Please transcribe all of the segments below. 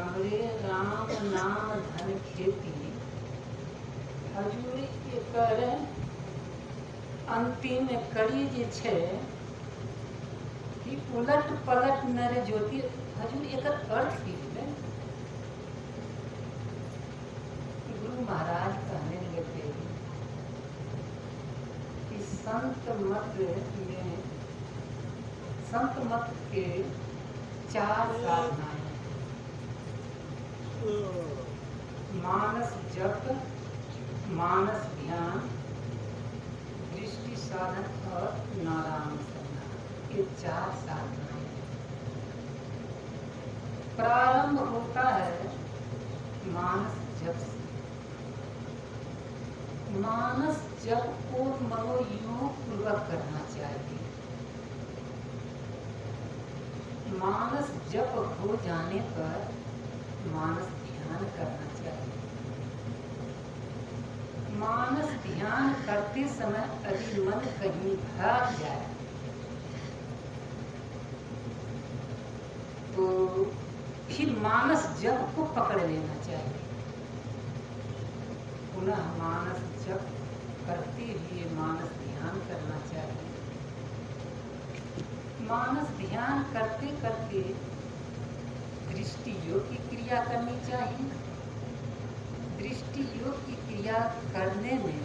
हमरे राम नाम धन खेती हजूर एकर अंतिम कड़ी जे छै कि उलट पलट नर ज्योति। हजूर एकर अर्थ की है? गुरु महाराज कहने लगे कि संत मत के 4 साधनाएं: मानस जप, मानस ध्यान, दृष्टि साधन और नारायण साधना। ये 4 साधनाएं। प्रारंभ होता है मानस जप से। मानस जप को मनोयोग पूर्वक करना चाहिए। मानस जप हो जाने पर मानस ध्यान करना चाहिए। मानस ध्यान करते समय यदि मन कहीं भाग जाए तो फिर मानस जप को पकड़ लेना चाहिए। पुनः मानस जप करते हुए मानस ध्यान करना चाहिए। मानस ध्यान करते करते दृष्टि योग की क्रिया करनी चाहिए। दृष्टि योग की क्रिया करने में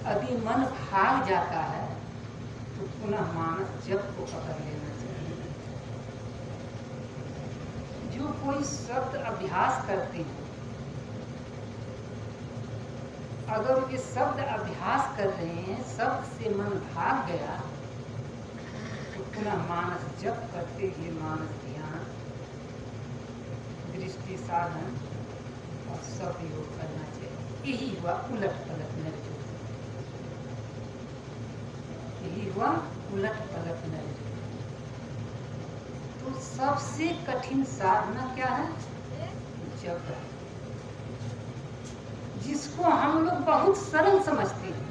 यदि मन भाग जाता है तो पुनः मानस जप को पकड़ लेना चाहिए। जो कोई शब्द अभ्यास करते हैं, अगर वे शब्द अभ्यास कर रहे हैं, शब्द से मन भाग गया तो पुनः मानस जप करते हुए मानस ध्यान, दृष्टि साधन और सब योग करना चाहिए। यही हुआ उलट पलट नर ज्योति। यही हुआ उलट पलट नर ज्योति। तो सबसे कठिन साधना क्या है? जप है, जिसको हम लोग बहुत सरल समझते हैं।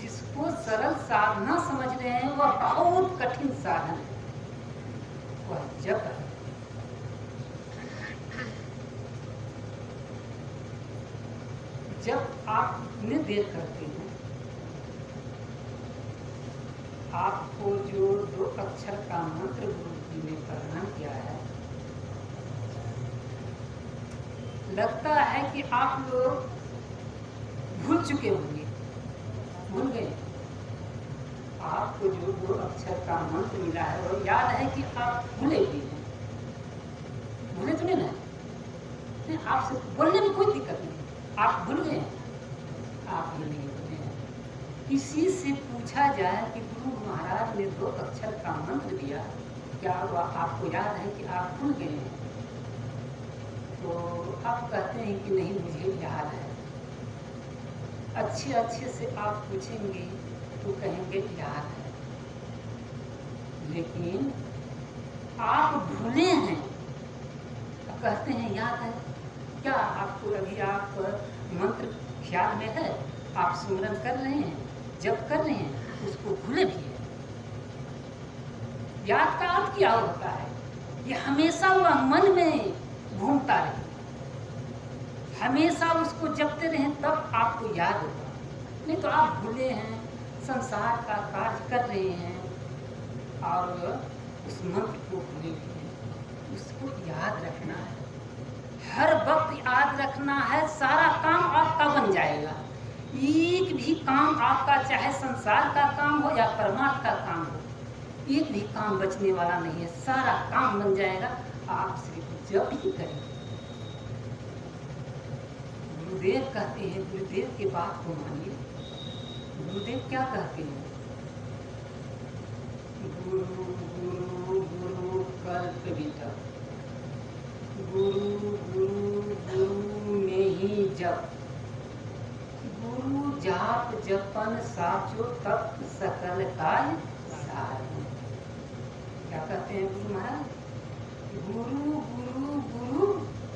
जिसको सरल साधना समझ रहे हैं वह बहुत कठिन साधन है, वह जप है। जब आप इतने देर करते हैं, आपको जो 2 अक्षर का मंत्र गुरु जी ने प्रदान किया है, लगता है कि आप लोग भूल चुके होंगे। भूल गए? आपको जो 2 अक्षर का मंत्र मिला है वो याद है कि आप भूले भी हैं। भूले तो नहीं ना? नहीं, आपसे बोलने में कोई दिक्कत नहीं। आप भूल गए? आप भी नहीं भूले हैं। किसी से पूछा जाए कि गुरु महाराज ने 2 अक्षर का मंत्र दिया, क्या वह आपको याद है कि आप भूल गए हैं? तो आप कहते हैं कि नहीं, मुझे याद है। अच्छे से आप पूछेंगे तो कहेंगे याद है। लेकिन आप भूले हैं, कहते हैं याद है। क्या आपको अभी आप मंत्र ख्याल में है? आप सुमरन कर रहे हैं, जप कर रहे हैं, उसको भूले भी है। याद का अर्थ क्या होता है? कि हमेशा वह मन में घूमता रहे, हमेशा उसको जपते रहें, तब आपको याद होगा। नहीं तो आप भूले हैं, संसार का कार्य कर रहे हैं और उस मंत्र को भूले भी हैं। उसको याद रखना है, हर वक्त याद रखना है। सारा काम आपका बन जाएगा। एक भी काम आपका, चाहे संसार का काम हो या परमार्थ का काम हो, एक भी काम बचने वाला नहीं है। सारा काम बन जाएगा। आप सिर्फ जप ही करें। गुरुदेव कहते हैं, गुरुदेव की बात को मानिए। गुरुदेव क्या कहते हैं? गुरु गुरु गुरु कल्प वितप, गुरु गुरु गुरु में ही जप, गुरु जाप जपन साचो तप सकल काय साधन। क्या कहते हैं गुरु महाराज? गुरु गुरु गुरु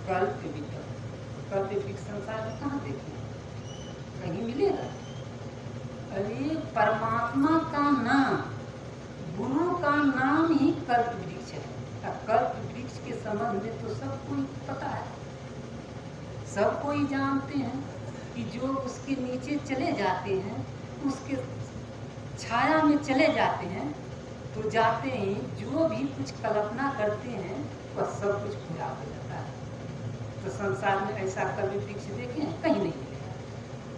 कल्प वितप। कल्प संसार में कहाँ देखें? कहीं मिलेगा? अरे परमात्मा का नाम, गुरु का नाम ही कल्प वृक्ष है। कल्प वृक्ष के संबंध में तो सबको ही पता है, सबको ही जानते हैं कि जो उसके नीचे चले जाते हैं, उसके छाया में चले जाते हैं, तो जाते ही जो भी कुछ कल्पना करते हैं वह सब कुछ पूरा हो जाता है। तो संसार में ऐसा कल्प वृक्ष देखे हैं? कहीं नहीं मिलेगा।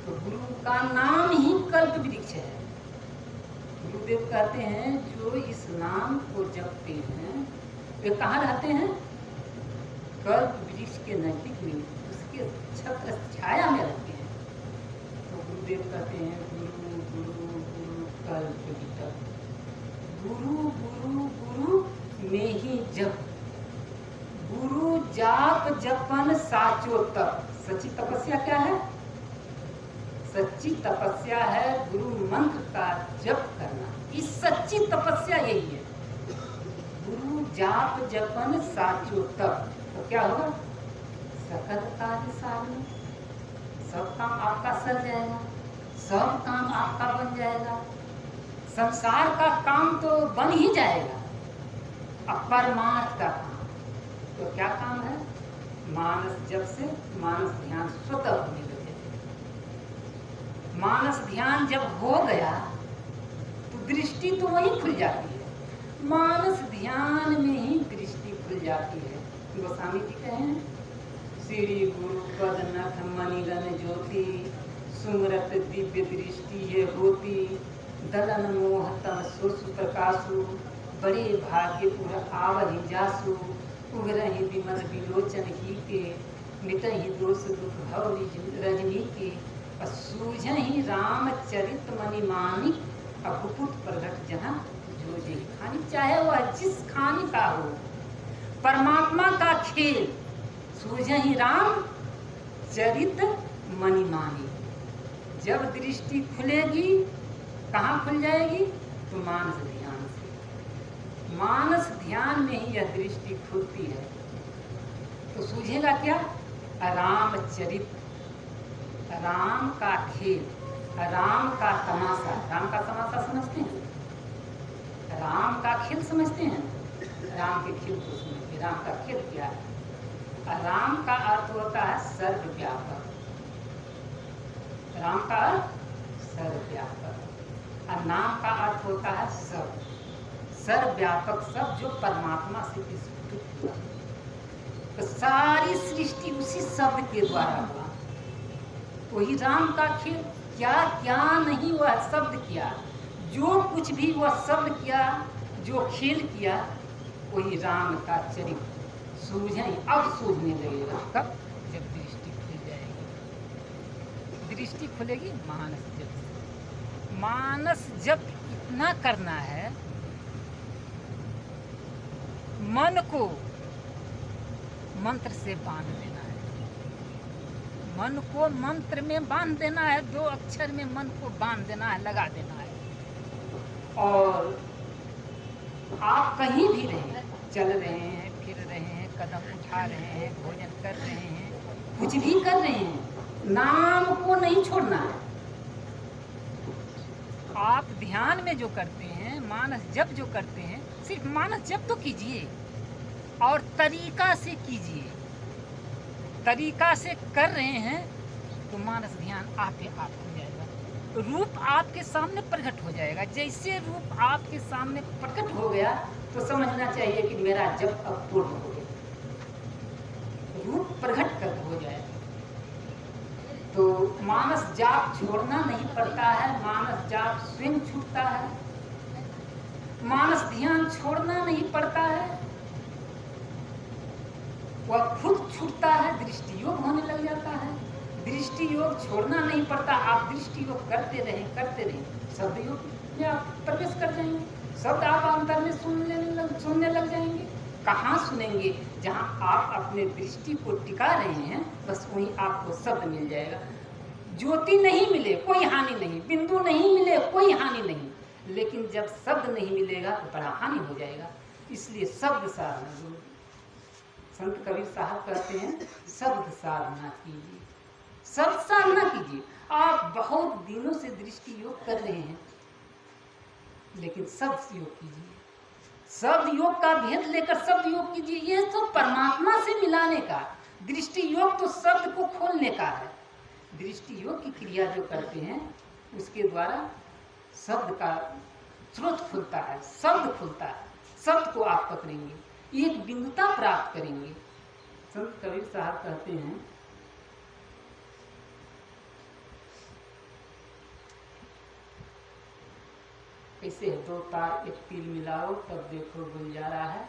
तो गुरु का नाम ही कल्प वृक्ष है। गुरुदेव कहते हैं जो इस नाम को जपते हैं वे कहाँ रहते हैं? कल्प वृक्ष के नजदीक में, उसके छत्र छाया में रहते हैं। तो गुरुदेव कहते हैं गुरु गुरु गुरु कल्प वितत, गुरु गुरु गुरु में ही जप, गुरु जाप जपन साचो तप। सच्ची तपस्या क्या है? सच्ची तपस्या है गुरु मंत्र का जप करना। इस सच्ची तपस्या यही है, गुरु जाप जपन साचो तप। तो क्या होगा? सकल कार्य साधन, सब काम आपका सर जाएगा, सब काम आपका बन जाएगा। संसार का काम तो बन ही जाएगा, अब परमार्थ का काम तो क्या काम है? मानस जब से मानस ध्यान स्वतः होने लगे। मानस ध्यान जब हो गया तो दृष्टि तो वहीं खुल जाती है। मानस ध्यान में ही दृष्टि खुल जाती है। गोस्वामी जी कहें श्री गुरु पद नख मणिगण ज्योति, सुमरत दिव्य दृष्टि ये होती, दलन मोह तम सुसु प्रकाशु, बड़े भाग्य पुर आवहि जासु, उगरहि विमल विलोचन ही के, मिटहि दोष दुख भव रजनी के, सूझहि रामचरित मणिमानिक, अकुपुत प्रगट जहाँ जो जे खानी। चाहे वह जिस खानी का हो, परमात्मा का खेल, सूझहि राम चरित मणिमानिक। जब दृष्टि खुलेगी, कहाँ खुल जाएगी? तो मानस ध्यान से। मानस ध्यान में ही यह दृष्टि खुलती है। तो सूझेगा क्या? रामचरित, राम का खेल, राम का तमाशा। राम का तमाशा समझते हैं? राम का खेल समझते हैं? राम के खेल को समझते। राम का खेल क्या है? राम का अर्थ होता है सर्वव्यापक। राम का अर्थ सर्वव्यापक, और नाम का अर्थ होता है सब, सर्वव्यापक सब जो परमात्मा से विस्तृत हुआ। तो सारी सृष्टि उसी शब्द के द्वारा हुआ। वही राम का खेल। क्या क्या नहीं वह शब्द किया, जो कुछ भी वह शब्द किया, जो खेल किया, वही राम का चरित्र। सूझे अब सूझने लगेगा कब? जब दृष्टि खुल जाएगी। दृष्टि खुलेगी मानस जप। मानस जप इतना करना है, मन को मंत्र से बांध देना है। मन को मंत्र में बांध देना है, 2 अक्षर में मन को बांध देना है, लगा देना है। और आप कहीं भी रहें, चल रहे हैं, फिर रहे हैं, कदम उठा रहे हैं, भोजन कर रहे हैं, कुछ भी कर रहे हैं, नाम को नहीं छोड़ना है। आप ध्यान में जो करते हैं, मानस जप जो करते हैं, सिर्फ मानस जप तो कीजिए और तरीका से कीजिए। तरीका से कर रहे हैं तो मानस ध्यान आपे आप हो जाएगा, रूप आपके सामने प्रकट हो जाएगा। जैसे रूप आपके सामने प्रकट हो गया तो समझना चाहिए कि मेरा जप अब पूर्ण हो गया, रूप प्रकट कर हो जाएगा। तो मानस जाप छोड़ना नहीं पड़ता है, मानस जाप स्वयं छूटता है। मानस ध्यान छोड़ना नहीं पड़ता है, वह खुद छूटता है, दृष्टि योग होने लग जाता है। दृष्टि योग छोड़ना नहीं पड़ता, आप दृष्टि योग करते रहें, शब्द योग में आप प्रवेश कर जाएंगे। शब्द आप अंतर में सुनने लग जाएंगे। कहाँ सुनेंगे? जहाँ आप अपने दृष्टि को टिका रहे हैं, बस वहीं आपको शब्द मिल जाएगा। ज्योति नहीं मिले कोई हानि नहीं, बिंदु नहीं मिले कोई हानि नहीं, लेकिन जब शब्द नहीं मिलेगा तो बड़ा हानि हो जाएगा। इसलिए शब्द साधना, संत कबीर साहब कहते हैं शब्द साधना कीजिए, शब्द साधना कीजिए। आप बहुत दिनों से दृष्टि योग कर रहे हैं, लेकिन शब्द योग कीजिए। शब्द योग का भेद लेकर शब्द योग कीजिए, ये तो परमात्मा से मिलाने का। दृष्टि योग तो शब्द को खोलने का है। दृष्टि योग की क्रिया जो करते हैं उसके द्वारा शब्द का स्रोत खुलता है, शब्द खुलता है, शब्द को आप पकड़ेंगे, एक बिंदुता प्राप्त करेंगे। संत कबीर साहब कहते हैं, कैसे 2 तार एक तिल मिलाओ तब देखो गुंजारा है,